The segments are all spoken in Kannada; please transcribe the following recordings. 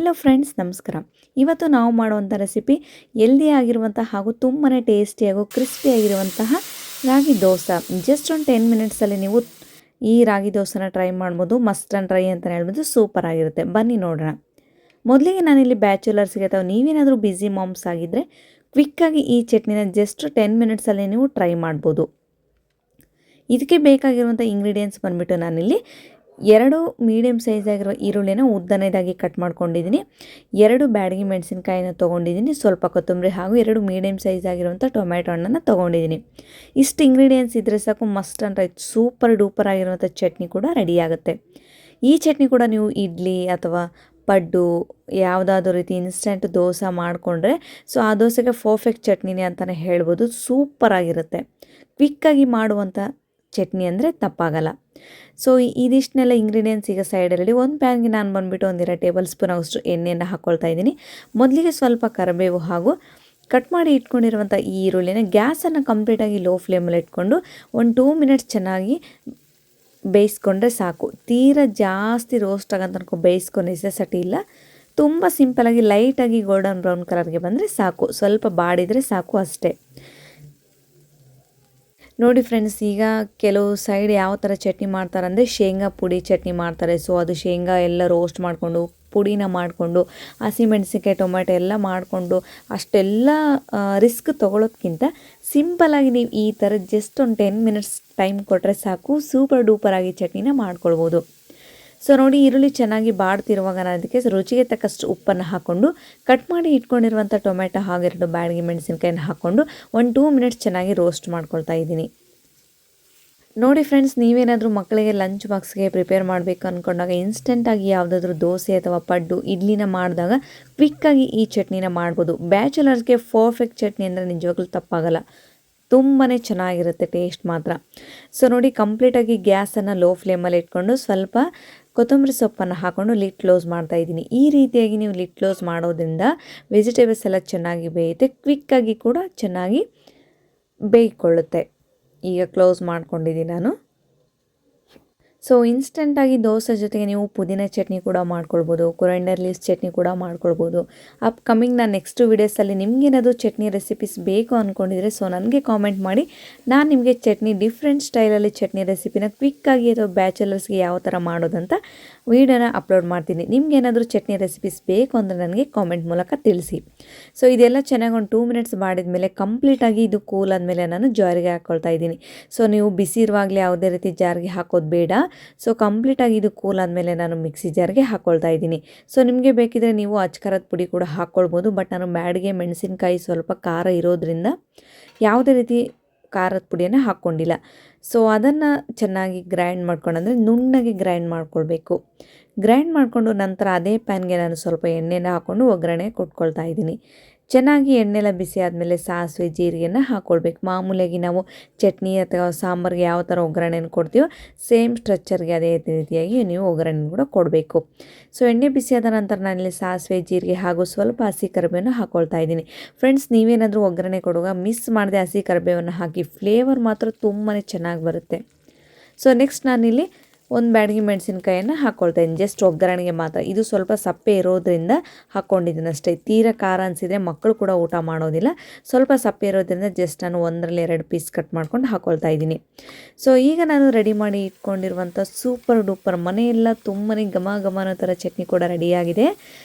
ಹಲೋ ಫ್ರೆಂಡ್ಸ್, ನಮಸ್ಕಾರ. ಇವತ್ತು ನಾವು ಮಾಡುವಂಥ ರೆಸಿಪಿ ಹೆಲ್ದಿ ಆಗಿರುವಂಥ ಹಾಗೂ ತುಂಬಾ ಟೇಸ್ಟಿಯಾಗೂ ಕ್ರಿಸ್ಪಿಯಾಗಿರುವಂತಹ ರಾಗಿ ದೋಸೆ. ಜಸ್ಟ್ ಒಂದು 10 ಮಿನಿಟ್ಸಲ್ಲಿ ನೀವು ಈ ರಾಗಿ ದೋಸೆನ ಟ್ರೈ ಮಾಡ್ಬೋದು. ಮಸ್ಟ್ ಆ್ಯಂಡ್ ಟ್ರೈ ಅಂತಲೇ ಹೇಳ್ಬೋದು. ಸೂಪರ್ ಆಗಿರುತ್ತೆ. ಬನ್ನಿ ನೋಡೋಣ. ಮೊದಲಿಗೆ ನಾನಿಲ್ಲಿ ಬ್ಯಾಚುಲರ್ಸ್ಗೆ ಅಥವಾ ನೀವೇನಾದರೂ ಬ್ಯುಸಿ ಮಾಮ್ಸ್ ಆಗಿದ್ದರೆ ಕ್ವಿಕ್ಕಾಗಿ ಈ ಚಟ್ನಿನ ಜಸ್ಟ್ 10 ಮಿನಿಟ್ಸಲ್ಲಿ ನೀವು ಟ್ರೈ ಮಾಡ್ಬೋದು. ಇದಕ್ಕೆ ಬೇಕಾಗಿರುವಂಥ ಇಂಗ್ರೀಡಿಯೆಂಟ್ಸ್ ಬಂದುಬಿಟ್ಟು ನಾನಿಲ್ಲಿ 2 ಮೀಡಿಯಮ್ ಸೈಜ್ ಆಗಿರೋ ಈರುಳ್ಳಿನ ಉದ್ದನೇದಾಗಿ ಕಟ್ ಮಾಡ್ಕೊಂಡಿದ್ದೀನಿ. 2 ಬ್ಯಾಡಗಿ ಮೆಣಸಿನ್ಕಾಯಿನ ತೊಗೊಂಡಿದ್ದೀನಿ. ಸ್ವಲ್ಪ ಕೊತ್ತಂಬರಿ ಹಾಗೂ 2 ಮೀಡಿಯಮ್ ಸೈಜ್ ಆಗಿರುವಂಥ ಟೊಮ್ಯಾಟೊ ಹಣ್ಣನ್ನು ತೊಗೊಂಡಿದ್ದೀನಿ. ಇಷ್ಟು ಇಂಗ್ರೀಡಿಯೆಂಟ್ಸ್ ಇದ್ದರೆ ಸಾಕು, must and right super duper ಆಗಿರುವಂಥ ಚಟ್ನಿ ಕೂಡ ರೆಡಿಯಾಗುತ್ತೆ. ಈ ಚಟ್ನಿ ಕೂಡ ನೀವು ಇಡ್ಲಿ ಅಥವಾ ಪಡ್ಡು ಯಾವುದಾದ್ರೂ ರೀತಿ ಇನ್ಸ್ಟೆಂಟ್ ದೋಸೆ ಮಾಡಿಕೊಂಡ್ರೆ ಆ ದೋಸೆಗೆ ಪರ್ಫೆಕ್ಟ್ ಚಟ್ನಿನೇ ಅಂತಲೇ ಹೇಳ್ಬೋದು. ಸೂಪರಾಗಿರುತ್ತೆ. ಕ್ವಿಕ್ಕಾಗಿ ಮಾಡುವಂಥ ಚಟ್ನಿ ಅಂದರೆ ತಪ್ಪಾಗಲ್ಲ. ಇದಿಷ್ಟನ್ನೆಲ್ಲ ಇಂಗ್ರೀಡಿಯೆಂಟ್ಸ್ ಈಗ ಸೈಡಲ್ಲಿ ಒಂದು ಪ್ಯಾನ್ಗೆ ನಾನು ಬಂದುಬಿಟ್ಟು 1-2 ಟೇಬಲ್ ಸ್ಪೂನ್ ಅಷ್ಟು ಎಣ್ಣೆಯನ್ನು ಹಾಕ್ಕೊಳ್ತಾ ಇದ್ದೀನಿ. ಮೊದಲಿಗೆ ಸ್ವಲ್ಪ ಕರಿಬೇವು ಹಾಗೂ ಕಟ್ ಮಾಡಿ ಇಟ್ಕೊಂಡಿರುವಂಥ ಈ ಈರುಳ್ಳಿನ ಗ್ಯಾಸನ್ನು ಕಂಪ್ಲೀಟಾಗಿ ಲೋ ಫ್ಲೇಮಲ್ಲಿ ಇಟ್ಕೊಂಡು ಒಂದು 2 ಮಿನಿಟ್ಸ್ ಚೆನ್ನಾಗಿ ಬೇಯಿಸ್ಕೊಂಡ್ರೆ ಸಾಕು. ತೀರಾ ಜಾಸ್ತಿ ರೋಸ್ಟ್ ಆಗೋ ತನಕ ಬೇಯಿಸ್ಕೊ ನೆಸೆಸಿಟಿ ಇಲ್ಲ. ತುಂಬ ಸಿಂಪಲಾಗಿ ಲೈಟಾಗಿ ಗೋಲ್ಡನ್ ಬ್ರೌನ್ ಕಲರ್ಗೆ ಬಂದರೆ ಸಾಕು. ಸ್ವಲ್ಪ ಬಾಡಿದರೆ ಸಾಕು ಅಷ್ಟೇ. ನೋಡಿ ಫ್ರೆಂಡ್ಸ್, ಈಗ ಕೆಲವು ಸೈಡ್ ಯಾವ ಥರ ಚಟ್ನಿ ಮಾಡ್ತಾರೆ ಅಂದರೆ ಶೇಂಗಾ ಪುಡಿ ಚಟ್ನಿ ಮಾಡ್ತಾರೆ. ಅದು ಶೇಂಗಾ ಎಲ್ಲ ರೋಸ್ಟ್ ಮಾಡಿಕೊಂಡು ಪುಡಿನ ಮಾಡಿಕೊಂಡು ಹಸಿಮೆಣಸಿನ್ಕಾಯಿ ಟೊಮೆಟೊ ಎಲ್ಲ ಮಾಡಿಕೊಂಡು ಅಷ್ಟೆಲ್ಲ ರಿಸ್ಕ್ ತೊಗೊಳೋದ್ಕಿಂತ ಸಿಂಪಲಾಗಿ ನೀವು ಈ ಥರ ಜಸ್ಟ್ ಒಂದು 10 ಮಿನಿಟ್ಸ್ ಟೈಮ್ ಕೊಟ್ಟರೆ ಸಾಕು, ಸೂಪರ್ ಡೂಪರಾಗಿ ಚಟ್ನಿನ ಮಾಡ್ಕೊಳ್ಬೋದು. ನೋಡಿ, ಈರುಳ್ಳಿ ಚೆನ್ನಾಗಿ ಬಾಡ್ತಿರುವಾಗ ನಾನು ಅದಕ್ಕೆ ರುಚಿಗೆ ತಕ್ಕಷ್ಟು ಉಪ್ಪನ್ನು ಹಾಕ್ಕೊಂಡು ಕಟ್ ಮಾಡಿ ಇಟ್ಕೊಂಡಿರುವಂಥ ಟೊಮೆಟೊ ಹಾಗೂ 2 ಬ್ಯಾಡಗಿ ಮೆಣಸಿನ್ಕಾಯಿನ ಹಾಕ್ಕೊಂಡು ಒಂದು 2 ಮಿನಿಟ್ಸ್ ಚೆನ್ನಾಗಿ ರೋಸ್ಟ್ ಮಾಡ್ಕೊಳ್ತಾ ಇದ್ದೀನಿ. ನೋಡಿ ಫ್ರೆಂಡ್ಸ್, ನೀವೇನಾದರೂ ಮಕ್ಕಳಿಗೆ ಲಂಚ್ ಬಾಕ್ಸ್ಗೆ ಪ್ರಿಪೇರ್ ಮಾಡಬೇಕು ಅಂದ್ಕೊಂಡಾಗ ಇನ್ಸ್ಟೆಂಟಾಗಿ ಯಾವುದಾದ್ರೂ ದೋಸೆ ಅಥವಾ ಪಡ್ಡು ಇಡ್ಲಿನ ಮಾಡಿದಾಗ ಕ್ವಿಕ್ಕಾಗಿ ಈ ಚಟ್ನಿನ ಮಾಡ್ಬೋದು. ಬ್ಯಾಚುಲರ್ಸ್ಗೆ ಪರ್ಫೆಕ್ಟ್ ಚಟ್ನಿ ಅಂದರೆ ನಿಜವಾಗ್ಲೂ ತಪ್ಪಾಗಲ್ಲ. ತುಂಬಾ ಚೆನ್ನಾಗಿರುತ್ತೆ ಟೇಸ್ಟ್ ಮಾತ್ರ. ನೋಡಿ, ಕಂಪ್ಲೀಟಾಗಿ ಗ್ಯಾಸನ್ನು ಲೋ ಫ್ಲೇಮಲ್ಲಿ ಇಟ್ಕೊಂಡು ಸ್ವಲ್ಪ ಕೊತ್ತಂಬರಿ ಸೊಪ್ಪನ್ನು ಹಾಕ್ಕೊಂಡು ಲಿಡ್ ಕ್ಲೋಸ್ ಮಾಡ್ತಾ ಇದ್ದೀನಿ. ಈ ರೀತಿಯಾಗಿ ನೀವು ಲಿಡ್ ಕ್ಲೋಸ್ ಮಾಡೋದ್ರಿಂದ ವೆಜಿಟೇಬಲ್ಸ್ ಎಲ್ಲ ಚೆನ್ನಾಗಿ ಬೇಯುತ್ತೆ, ಕ್ವಿಕ್ಕಾಗಿ ಕೂಡ ಚೆನ್ನಾಗಿ ಬೇಯ್ಕೊಳ್ಳುತ್ತೆ. ಈಗ ಕ್ಲೋಸ್ ಮಾಡ್ಕೊಂಡಿದ್ದೀನಿ ನಾನು. ಇನ್ಸ್ಟೆಂಟಾಗಿ ದೋಸೆ ಜೊತೆಗೆ ನೀವು ಪುದೀನ ಚಟ್ನಿ ಕೂಡ ಮಾಡ್ಕೊಳ್ಬೋದು, ಕೊರಿಯಾಂಡರ್ ಲೀವ್ಸ್ ಚಟ್ನಿ ಕೂಡ ಮಾಡ್ಕೊಳ್ಬೋದು. ಅಪ್ಕಮಿಂಗ್ ನಾನು ನೆಕ್ಸ್ಟ್ ವೀಡಿಯೋಸಲ್ಲಿ ನಿಮಗೇನಾದರೂ ಚಟ್ನಿ ರೆಸಿಪೀಸ್ ಬೇಕು ಅಂದ್ಕೊಂಡಿದ್ರೆ ನನಗೆ ಕಾಮೆಂಟ್ ಮಾಡಿ. ನಾನು ನಿಮಗೆ ಚಟ್ನಿ ಡಿಫ್ರೆಂಟ್ ಸ್ಟೈಲಲ್ಲಿ ಚಟ್ನಿ ರೆಸಿಪಿನ ಕ್ವಿಕ್ಕಾಗಿ ಅಥವಾ ಬ್ಯಾಚುಲರ್ಸ್ಗೆ ಯಾವ ಥರ ಮಾಡೋದಂತ ವೀಡಿಯೋನ ಅಪ್ಲೋಡ್ ಮಾಡ್ತೀನಿ. ನಿಮಗೇನಾದರೂ ಚಟ್ನಿ ರೆಸಿಪೀಸ್ ಬೇಕು ಅಂದರೆ ನನಗೆ ಕಾಮೆಂಟ್ ಮೂಲಕ ತಿಳಿಸಿ. ಇದೆಲ್ಲ ಚೆನ್ನಾಗಿ ಒಂದು 2 ಮಿನಿಟ್ಸ್ ಮಾಡಿದ್ಮೇಲೆ ಕಂಪ್ಲೀಟಾಗಿ ಇದು ಕೂಲ್ ಆದಮೇಲೆ ನಾನು ಜಾರಿಗೆ ಹಾಕ್ಕೊಳ್ತಾ ಇದ್ದೀನಿ. ನೀವು ಬಿಸಿ ಇರುವಾಗಲೇ ಯಾವುದೇ ರೀತಿ ಜಾರಿಗೆ ಹಾಕೋದು ಬೇಡ. ಕಂಪ್ಲೀಟಾಗಿ ಇದು ಕೂಲ್ ಆದಮೇಲೆ ನಾನು ಮಿಕ್ಸಿ ಜಾರ್ಗೆ ಹಾಕ್ಕೊಳ್ತಾ ಇದ್ದೀನಿ. ನಿಮಗೆ ಬೇಕಿದ್ರೆ ನೀವು ಅಚ್ಕಾರದ ಪುಡಿ ಕೂಡ ಹಾಕ್ಕೊಳ್ಬೋದು. ಬಟ್ ನಾನು ಬ್ಯಾಡಿಗೆ ಮೆಣಸಿನ್ಕಾಯಿ ಸ್ವಲ್ಪ ಖಾರ ಇರೋದ್ರಿಂದ ಯಾವುದೇ ರೀತಿ ಖಾರದ ಪುಡಿಯನ್ನು ಹಾಕ್ಕೊಂಡಿಲ್ಲ. ಅದನ್ನು ಚೆನ್ನಾಗಿ ಗ್ರೈಂಡ್ ಮಾಡ್ಕೊಂಡ್ರೆ ನುಣ್ಣಗೆ ಗ್ರೈಂಡ್ ಮಾಡ್ಕೊಳ್ಬೇಕು. ಗ್ರೈಂಡ್ ಮಾಡಿಕೊಂಡು ನಂತರ ಅದೇ ಪ್ಯಾನ್ಗೆ ನಾನು ಸ್ವಲ್ಪ ಎಣ್ಣೆನ ಹಾಕ್ಕೊಂಡು ಒಗ್ಗರಣೆ ಕೊಟ್ಕೊಳ್ತಾ ಇದ್ದೀನಿ. ಚೆನ್ನಾಗಿ ಎಣ್ಣೆಲ್ಲ ಬಿಸಿ ಆದಮೇಲೆ ಸಾಸಿವೆ ಜೀರಿಗೆನ ಹಾಕ್ಕೊಳ್ಬೇಕು. ಮಾಮೂಲಿಯಾಗಿ ನಾವು ಚಟ್ನಿ ಅಥವಾ ಸಾಂಬಾರಿಗೆ ಯಾವ ಥರ ಒಗ್ಗರಣೆನ ಕೊಡ್ತೀವೋ ಸೇಮ್ ಸ್ಟ್ರಕ್ಚರ್ಗೆ ಅದೇ ರೀತಿಯಾಗಿ ನೀವು ಒಗ್ಗರಣೆ ಕೂಡ ಕೊಡಬೇಕು. ಎಣ್ಣೆ ಬಿಸಿಯಾದ ನಂತರ ನಾನಿಲ್ಲಿ ಸಾಸಿವೆ ಜೀರಿಗೆ ಹಾಗೂ ಸ್ವಲ್ಪ ಹಸಿ ಕರಿಬೇವನ್ನು ಹಾಕ್ಕೊಳ್ತಾ ಇದ್ದೀನಿ. ಫ್ರೆಂಡ್ಸ್, ನೀವೇನಾದರೂ ಒಗ್ಗರಣೆ ಕೊಡುವಾಗ ಮಿಸ್ ಮಾಡದೆ ಹಸಿ ಕರಿಬೇವನ್ನು ಹಾಕಿ, ಫ್ಲೇವರ್ ಮಾತ್ರ ತುಂಬಾ ಚೆನ್ನಾಗಿ ಬರುತ್ತೆ. ನೆಕ್ಸ್ಟ್ ನಾನಿಲ್ಲಿ 1 ಬ್ಯಾಡಗಿ ಮೆಣಸಿನ್ಕಾಯನ್ನು ಹಾಕ್ಕೊಳ್ತಾ ಇದ್ದೀನಿ. ಜಸ್ಟ್ ಒಗ್ಗರಣೆಗೆ ಮಾತ್ರ. ಇದು ಸ್ವಲ್ಪ ಸಪ್ಪೆ ಇರೋದ್ರಿಂದ ಹಾಕ್ಕೊಂಡಿದ್ದೀನಿ ಅಷ್ಟೇ. ತೀರಾ ಖಾರ ಅನಿಸಿದರೆ ಮಕ್ಕಳು ಕೂಡ ಊಟ ಮಾಡೋದಿಲ್ಲ. ಸ್ವಲ್ಪ ಸಪ್ಪೆ ಇರೋದ್ರಿಂದ ಜಸ್ಟ್ ನಾನು 1-2 ಪೀಸ್ ಕಟ್ ಮಾಡ್ಕೊಂಡು ಹಾಕ್ಕೊಳ್ತಾ ಇದ್ದೀನಿ. ಈಗ ನಾನು ರೆಡಿ ಮಾಡಿ ಇಟ್ಕೊಂಡಿರುವಂಥ ಸೂಪರ್ ಡೂಪರ್ ಮನೆಯೆಲ್ಲ ತುಂಬಾ ಘಮ ಅನ್ನೋ ಥರ ಚಟ್ನಿ ಕೂಡ ರೆಡಿಯಾಗಿದೆ.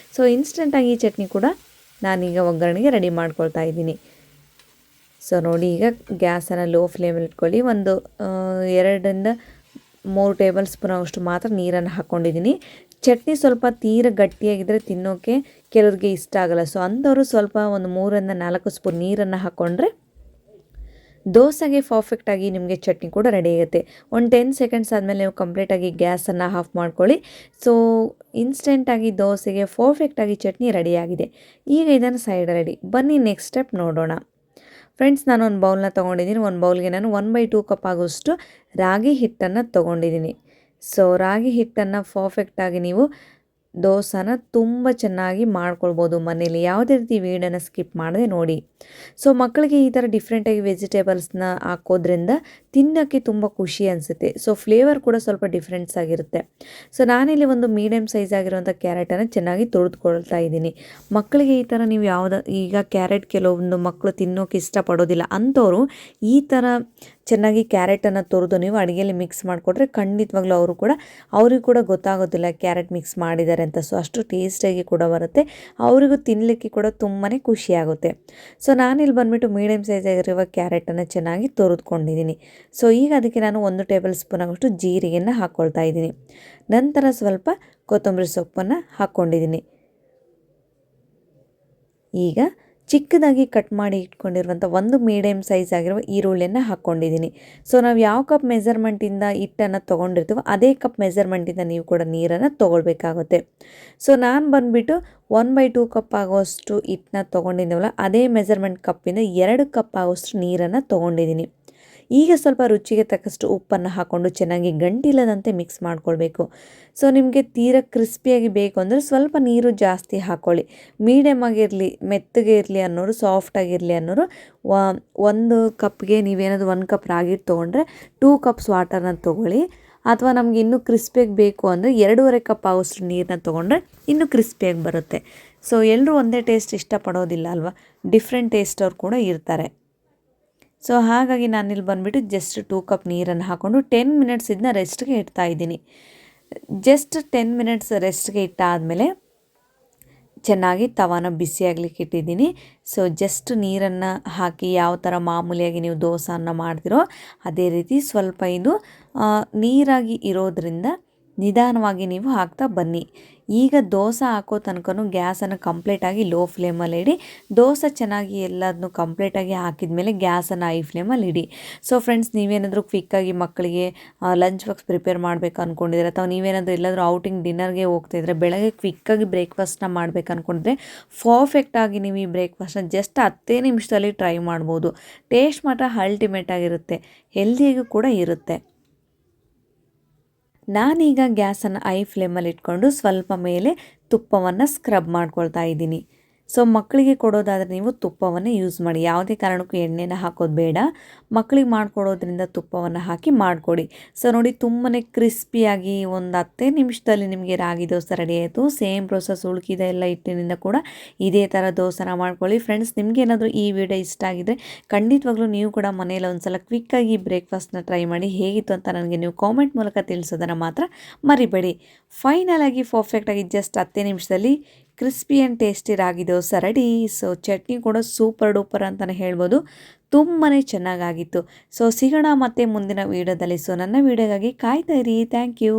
ಇನ್ಸ್ಟೆಂಟಾಗಿ ಈ ಚಟ್ನಿ ಕೂಡ ನಾನೀಗ ಒಗ್ಗರಣೆಗೆ ರೆಡಿ ಮಾಡ್ಕೊಳ್ತಾ ಇದ್ದೀನಿ. ನೋಡಿ, ಈಗ ಗ್ಯಾಸನ್ನು ಲೋ ಫ್ಲೇಮಲ್ಲಿ ಇಟ್ಕೊಳ್ಳಿ. ಒಂದು 2-3 ಟೇಬಲ್ ಸ್ಪೂನ್ ಅಷ್ಟು ಮಾತ್ರ ನೀರನ್ನು ಹಾಕ್ಕೊಂಡಿದ್ದೀನಿ. ಚಟ್ನಿ ಸ್ವಲ್ಪ ತೀರ ಗಟ್ಟಿಯಾಗಿದ್ದರೆ ತಿನ್ನೋಕ್ಕೆ ಕೆಲವ್ರಿಗೆ ಇಷ್ಟ ಆಗಲ್ಲ. ಅಂಥವರು ಸ್ವಲ್ಪ ಒಂದು 3-4 ಸ್ಪೂನ್ ನೀರನ್ನು ಹಾಕ್ಕೊಂಡ್ರೆ ದೋಸೆಗೆ ಪರ್ಫೆಕ್ಟಾಗಿ ನಿಮಗೆ ಚಟ್ನಿ ಕೂಡ ರೆಡಿ ಆಗುತ್ತೆ. ಒಂದು 10 ಸೆಕೆಂಡ್ಸ್ ಆದಮೇಲೆ ನೀವು ಕಂಪ್ಲೀಟಾಗಿ ಗ್ಯಾಸನ್ನು ಆಫ್ ಮಾಡ್ಕೊಳ್ಳಿ. ಇನ್ಸ್ಟೆಂಟಾಗಿ ದೋಸೆಗೆ ಪರ್ಫೆಕ್ಟಾಗಿ ಚಟ್ನಿ ರೆಡಿಯಾಗಿದೆ. ಈಗ ಇದನ್ನು ಸೈಡ್ ರೆಡಿ. ಬನ್ನಿ ನೆಕ್ಸ್ಟ್ ಸ್ಟೆಪ್ ನೋಡೋಣ. ಫ್ರೆಂಡ್ಸ್, ನಾನು ಒಂದು ಬೌಲ್ನ ತೊಗೊಂಡಿದ್ದೀನಿ. ಒಂದು ಬೌಲ್ಗೆ ನಾನು 1/2 ಕಪ್ ಆಗೋಷ್ಟು ರಾಗಿ ಹಿಟ್ಟನ್ನು ತೊಗೊಂಡಿದ್ದೀನಿ. ರಾಗಿ ಹಿಟ್ಟನ್ನು ಪರ್ಫೆಕ್ಟಾಗಿ ನೀವು ದೋಸೆನ ತುಂಬ ಚೆನ್ನಾಗಿ ಮಾಡ್ಕೊಳ್ಬೋದು ಮನೇಲಿ. ಯಾವುದೇ ರೀತಿ ವೀಡಿಯೋನ ಸ್ಕಿಪ್ ಮಾಡದೆ ನೋಡಿ. ಸೊ ಮಕ್ಕಳಿಗೆ ಈ ಥರ ಡಿಫ್ರೆಂಟಾಗಿ ವೆಜಿಟೇಬಲ್ಸ್ನ ಹಾಕೋದ್ರಿಂದ ತಿನ್ನೋಕ್ಕೆ ತುಂಬ ಖುಷಿ ಅನಿಸುತ್ತೆ. ಸೊ ಫ್ಲೇವರ್ ಕೂಡ ಸ್ವಲ್ಪ ಡಿಫ್ರೆನ್ಸ್ ಆಗಿರುತ್ತೆ. ಸೊ ನಾನಿಲ್ಲಿ ಒಂದು ಮೀಡಿಯಮ್ ಸೈಜ್ ಆಗಿರುವಂಥ ಕ್ಯಾರೆಟನ್ನು ಚೆನ್ನಾಗಿ ತೊಳೆದುಕೊಳ್ತಾ ಇದ್ದೀನಿ. ಮಕ್ಕಳಿಗೆ ಈ ಥರ ನೀವು ಈಗ ಕ್ಯಾರೆಟ್ ಕೆಲವೊಂದು ಮಕ್ಕಳು ತಿನ್ನೋಕೆ ಇಷ್ಟಪಡೋದಿಲ್ಲ ಅಂಥವ್ರು ಈ ಥರ ಚೆನ್ನಾಗಿ ಕ್ಯಾರೆಟನ್ನು ತುರಿದು ನೀವು ಅಡುಗೆಯಲ್ಲಿ ಮಿಕ್ಸ್ ಮಾಡಿಕೊಟ್ರೆ ಖಂಡಿತವಾಗ್ಲೂ ಅವ್ರಿಗೆ ಕೂಡ ಗೊತ್ತಾಗೋದಿಲ್ಲ ಕ್ಯಾರೆಟ್ ಮಿಕ್ಸ್ ಮಾಡಿದ್ದಾರೆ ಅಂತ. ಸೊ ಅಷ್ಟು ಟೇಸ್ಟಾಗಿ ಕೂಡ ಬರುತ್ತೆ, ಅವರಿಗೂ ತಿನ್ನಲಿಕ್ಕೆ ಕೂಡ ತುಂಬಾ ಖುಷಿಯಾಗುತ್ತೆ. ಸೊ ನಾನಿಲ್ಲಿ ಬಂದುಬಿಟ್ಟು ಮೀಡಿಯಮ್ ಸೈಜ್ ಆಗಿರುವ ಕ್ಯಾರೆಟನ್ನು ಚೆನ್ನಾಗಿ ತುರಿದುಕೊಂಡಿದ್ದೀನಿ. ಸೊ ಈಗ ಅದಕ್ಕೆ ನಾನು 1 ಟೇಬಲ್ ಸ್ಪೂನ್ ಆಗೋಷ್ಟು ಜೀರಿಗೆಯನ್ನು ಹಾಕ್ಕೊಳ್ತಾ ಇದ್ದೀನಿ. ನಂತರ ಸ್ವಲ್ಪ ಕೊತ್ತಂಬರಿ ಸೊಪ್ಪನ್ನು ಹಾಕ್ಕೊಂಡಿದ್ದೀನಿ. ಈಗ ಚಿಕ್ಕದಾಗಿ ಕಟ್ ಮಾಡಿ ಇಟ್ಕೊಂಡಿರುವಂಥ 1 ಮೀಡಿಯಮ್ ಸೈಜ್ ಆಗಿರುವ ಈರುಳ್ಳಿಯನ್ನು ಹಾಕ್ಕೊಂಡಿದ್ದೀನಿ. ಸೊ ನಾವು ಯಾವ ಕಪ್ ಮೆಜರ್ಮೆಂಟಿಂದ ಹಿಟ್ಟನ್ನು ತೊಗೊಂಡಿರ್ತೀವೋ ಅದೇ ಕಪ್ ಮೆಜರ್ಮೆಂಟಿಂದ ನೀವು ಕೂಡ ನೀರನ್ನು ತೊಗೊಳ್ಬೇಕಾಗುತ್ತೆ. ಸೊ ನಾನು ಬಂದುಬಿಟ್ಟು 1/2 ಕಪ್ ಆಗುವಷ್ಟು ಹಿಟ್ಟನ್ನ ತೊಗೊಂಡಿದ್ದೀವಲ್ಲ ಅದೇ ಮೆಜರ್ಮೆಂಟ್ ಕಪ್ಪಿಂದ 2 ಕಪ್ ಆಗುವಷ್ಟು ನೀರನ್ನು ತೊಗೊಂಡಿದ್ದೀನಿ. ಈಗ ಸ್ವಲ್ಪ ರುಚಿಗೆ ತಕ್ಕಷ್ಟು ಉಪ್ಪನ್ನು ಹಾಕ್ಕೊಂಡು ಚೆನ್ನಾಗಿ ಗಂಟಿಲ್ಲದಂತೆ ಮಿಕ್ಸ್ ಮಾಡ್ಕೊಳ್ಬೇಕು. ಸೊ ನಿಮಗೆ ತೀರಾ ಕ್ರಿಸ್ಪಿಯಾಗಿ ಬೇಕು ಅಂದರೆ ಸ್ವಲ್ಪ ನೀರು ಜಾಸ್ತಿ ಹಾಕ್ಕೊಳ್ಳಿ. ಮೀಡಿಯಮ್ ಆಗಿರಲಿ, ಮೆತ್ತಗೆ ಇರಲಿ ಅನ್ನೋರು, ಸಾಫ್ಟಾಗಿರಲಿ ಅನ್ನೋರು 1 ಕಪ್ಗೆ ನೀವೇನಾದರೂ 1 ಕಪ್ ರಾಗಿ ತೊಗೊಂಡ್ರೆ 2 ಕಪ್ಸ್ ವಾಟರ್ನ ತೊಗೊಳ್ಳಿ. ಅಥವಾ ನಮಗೆ ಇನ್ನೂ ಕ್ರಿಸ್ಪಿಯಾಗಿ ಬೇಕು ಅಂದರೆ 2.5 ಕಪ್ ಆಗೋಷ್ಟು ನೀರನ್ನ ತೊಗೊಂಡ್ರೆ ಇನ್ನೂ ಕ್ರಿಸ್ಪಿಯಾಗಿ ಬರುತ್ತೆ. ಸೊ ಎಲ್ಲರೂ ಒಂದೇ ಟೇಸ್ಟ್ ಇಷ್ಟಪಡೋದಿಲ್ಲ ಅಲ್ವಾ, ಡಿಫ್ರೆಂಟ್ ಟೇಸ್ಟ್ ಅವ್ರು ಕೂಡ ಇರ್ತಾರೆ. ಸೊ ಹಾಗಾಗಿ ನಾನಿಲ್ಲಿ ಬಂದುಬಿಟ್ಟು ಜಸ್ಟ್ 2 ಕಪ್ ನೀರನ್ನು ಹಾಕ್ಕೊಂಡು 10 ಮಿನಿಟ್ಸ್ ಇದನ್ನ ರೆಸ್ಟ್ಗೆ ಇಡ್ತಾ ಇದ್ದೀನಿ. ಜಸ್ಟ್ 10 ಮಿನಿಟ್ಸ್ ರೆಸ್ಟ್ಗೆ ಇಟ್ಟಾದಮೇಲೆ ಚೆನ್ನಾಗಿ ತವಾನ ಬಿಸಿಯಾಗಲಿಕ್ಕೆ ಇಟ್ಟಿದ್ದೀನಿ. ಸೊ ಜಸ್ಟ್ ನೀರನ್ನು ಹಾಕಿ ಯಾವ ಥರ ಮಾಮೂಲಿಯಾಗಿ ನೀವು ದೋಸೆಯನ್ನು ಮಾಡ್ತಿರೋ ಅದೇ ರೀತಿ ಸ್ವಲ್ಪ ಇದು ನೀರಾಗಿ ಇರೋದ್ರಿಂದ ನಿಧಾನವಾಗಿ ನೀವು ಹಾಕ್ತಾ ಬನ್ನಿ. ಈಗ ದೋಸೆ ಹಾಕೋ ತನಕನೂ ಗ್ಯಾಸನ್ನು ಕಂಪ್ಲೀಟಾಗಿ ಲೋ ಫ್ಲೇಮಲ್ಲಿ ಇಡಿ. ದೋಸೆ ಚೆನ್ನಾಗಿ ಎಲ್ಲದನ್ನು ಕಂಪ್ಲೀಟಾಗಿ ಹಾಕಿದ್ಮೇಲೆ ಗ್ಯಾಸನ್ನು ಹೈ ಫ್ಲೇಮಲ್ಲಿ ಇಡಿ. ಸೊ ಫ್ರೆಂಡ್ಸ್, ನೀವೇನಾದರೂ ಕ್ವಿಕ್ಕಾಗಿ ಮಕ್ಕಳಿಗೆ ಲಂಚ್ ಬಾಕ್ಸ್ ಪ್ರಿಪೇರ್ ಮಾಡಬೇಕು ಅಂದ್ಕೊಂಡಿದ್ರೆ ಅಥವಾ ನೀವೇನಾದರೂ ಎಲ್ಲಾದರೂ ಔಟಿಂಗ್ ಡಿನ್ನರ್ಗೆ ಹೋಗ್ತಿದ್ರೆ ಬೆಳಗ್ಗೆ ಕ್ವಿಕ್ಕಾಗಿ ಬ್ರೇಕ್ಫಾಸ್ಟ್ನ ಮಾಡಬೇಕು ಅಂದ್ಕೊಂಡಿದ್ರೆ ಪರ್ಫೆಕ್ಟಾಗಿ ನೀವು ಈ ಬ್ರೇಕ್ಫಾಸ್ಟ್ನ ಜಸ್ಟ್ 10 ನಿಮಿಷದಲ್ಲಿ ಟ್ರೈ ಮಾಡ್ಬೋದು. ಟೇಸ್ಟ್ ಮಾತ್ರ ಅಲ್ಟಿಮೇಟ್ ಆಗಿರುತ್ತೆ, ಹೆಲ್ದಿಯಾಗೂ ಕೂಡ ಇರುತ್ತೆ. ನಾನೀಗ ಗ್ಯಾಸನ್ನು ಹೈ ಫ್ಲೇಮಲ್ಲಿ ಇಟ್ಕೊಂಡು ಸ್ವಲ್ಪ ಮೇಲೆ ತುಪ್ಪವನ್ನು ಸ್ಕ್ರಬ್ ಮಾಡ್ಕೊಳ್ತಾ ಇದ್ದೀನಿ. ಸೊ ಮಕ್ಕಳಿಗೆ ಕೊಡೋದಾದರೆ ನೀವು ತುಪ್ಪವನ್ನು ಯೂಸ್ ಮಾಡಿ, ಯಾವುದೇ ಕಾರಣಕ್ಕೂ ಎಣ್ಣೆನ ಹಾಕೋದು ಬೇಡ. ಮಕ್ಕಳಿಗೆ ಮಾಡಿಕೊಡೋದ್ರಿಂದ ತುಪ್ಪವನ್ನು ಹಾಕಿ ಮಾಡಿಕೊಡಿ. ಸೊ ನೋಡಿ, ತುಂಬಾ ಕ್ರಿಸ್ಪಿಯಾಗಿ ಒಂದು 10 ನಿಮಿಷದಲ್ಲಿ ನಿಮಗೆ ರಾಗಿ ದೋಸೆ ರೆಡಿ ಆಯಿತು. ಸೇಮ್ ಪ್ರೊಸೆಸ್ ಉಳ್ಕಿದೆ ಎಲ್ಲ ಹಿಟ್ಟಿನಿಂದ ಕೂಡ ಇದೇ ಥರ ದೋಸೆನ ಮಾಡ್ಕೊಳ್ಳಿ. ಫ್ರೆಂಡ್ಸ್, ನಿಮಗೇನಾದರೂ ಈ ವಿಡಿಯೋ ಇಷ್ಟ ಆಗಿದ್ದರೆ ಖಂಡಿತವಾಗ್ಲೂ ನೀವು ಕೂಡ ಮನೇಲಿ ಒಂದ್ಸಲ ಕ್ವಿಕ್ಕಾಗಿ ಬ್ರೇಕ್ಫಾಸ್ಟ್ನ ಟ್ರೈ ಮಾಡಿ. ಹೇಗಿತ್ತು ಅಂತ ನನಗೆ ನೀವು ಕಾಮೆಂಟ್ ಮೂಲಕ ತಿಳಿಸೋದನ್ನು ಮಾತ್ರ ಮರಿಬೇಡಿ. ಫೈನಲ್ ಆಗಿ ಪರ್ಫೆಕ್ಟಾಗಿ ಜಸ್ಟ್ 10 ನಿಮಿಷದಲ್ಲಿ crispy and tasty ragi dosa ready. So chutney ಕೂಡ ಸೂಪರ್ ಡೂಪರ್ ಅಂತಲೇ ಹೇಳ್ಬೋದು, ತುಂಬಾ ಚೆನ್ನಾಗಾಗಿತ್ತು. ಸೊ ಸಿಗೋಣ ಮತ್ತೆ ಮುಂದಿನ ವೀಡಿಯೋದಲ್ಲಿ. ಸೊ ನನ್ನ ವೀಡಿಯೋಗಾಗಿ ಕಾಯ್ತಾ ಇರಿ. Thank you.